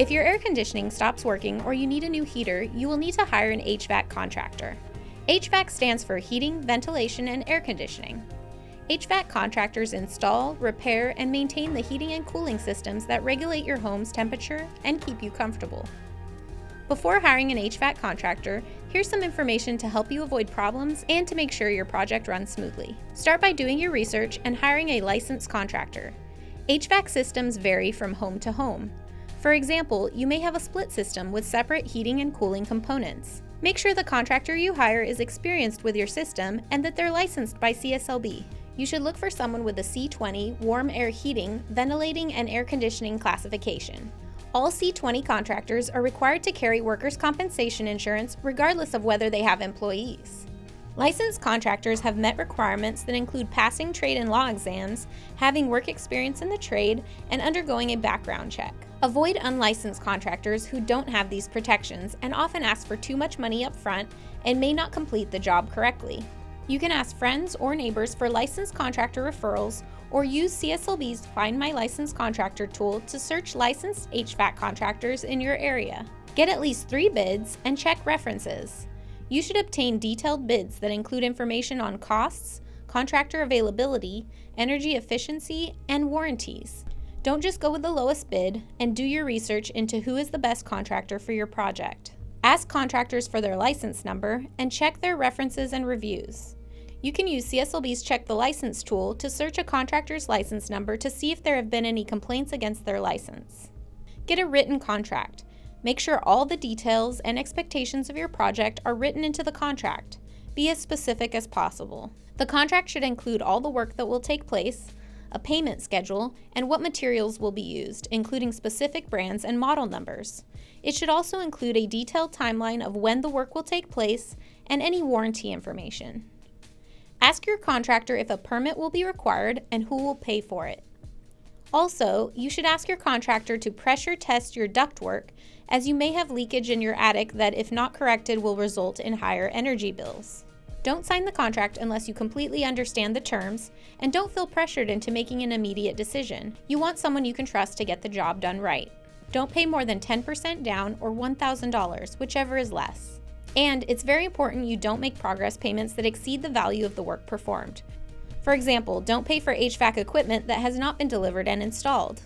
If your air conditioning stops working or you need a new heater, you will need to hire an HVAC contractor. HVAC stands for heating, ventilation, and air conditioning. HVAC contractors install, repair, and maintain the heating and cooling systems that regulate your home's temperature and keep you comfortable. Before hiring an HVAC contractor, here's some information to help you avoid problems and to make sure your project runs smoothly. Start by doing your research and hiring a licensed contractor. HVAC systems vary from home to home. For example, you may have a split system with separate heating and cooling components. Make sure the contractor you hire is experienced with your system and that they're licensed by CSLB. You should look for someone with a C20 warm air heating, ventilating, and air conditioning classification. All C20 contractors are required to carry workers' compensation insurance regardless of whether they have employees. Licensed contractors have met requirements that include passing trade and law exams, having work experience in the trade, and undergoing a background check. Avoid unlicensed contractors who don't have these protections and often ask for too much money up front and may not complete the job correctly. You can ask friends or neighbors for licensed contractor referrals or use CSLB's Find My Licensed Contractor tool to search licensed HVAC contractors in your area. Get at least 3 bids and check references. You should obtain detailed bids that include information on costs, contractor availability, energy efficiency, and warranties. Don't just go with the lowest bid, and do your research into who is the best contractor for your project. Ask contractors for their license number and check their references and reviews. You can use CSLB's Check the License tool to search a contractor's license number to see if there have been any complaints against their license. Get a written contract. Make sure all the details and expectations of your project are written into the contract. Be as specific as possible. The contract should include all the work that will take place, a payment schedule, and what materials will be used, including specific brands and model numbers. It should also include a detailed timeline of when the work will take place and any warranty information. Ask your contractor if a permit will be required and who will pay for it. Also, you should ask your contractor to pressure test your ductwork, as you may have leakage in your attic that, if not corrected, will result in higher energy bills. Don't sign the contract unless you completely understand the terms, and don't feel pressured into making an immediate decision. You want someone you can trust to get the job done right. Don't pay more than 10% down or $1,000, whichever is less. And it's very important you don't make progress payments that exceed the value of the work performed. For example, don't pay for HVAC equipment that has not been delivered and installed.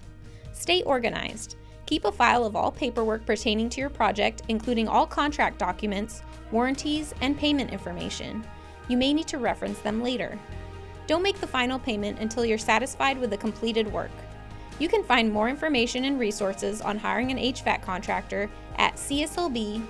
Stay organized. Keep a file of all paperwork pertaining to your project, including all contract documents, warranties, and payment information. You may need to reference them later. Don't make the final payment until you're satisfied with the completed work. You can find more information and resources on hiring an HVAC contractor at cslb.ca.gov.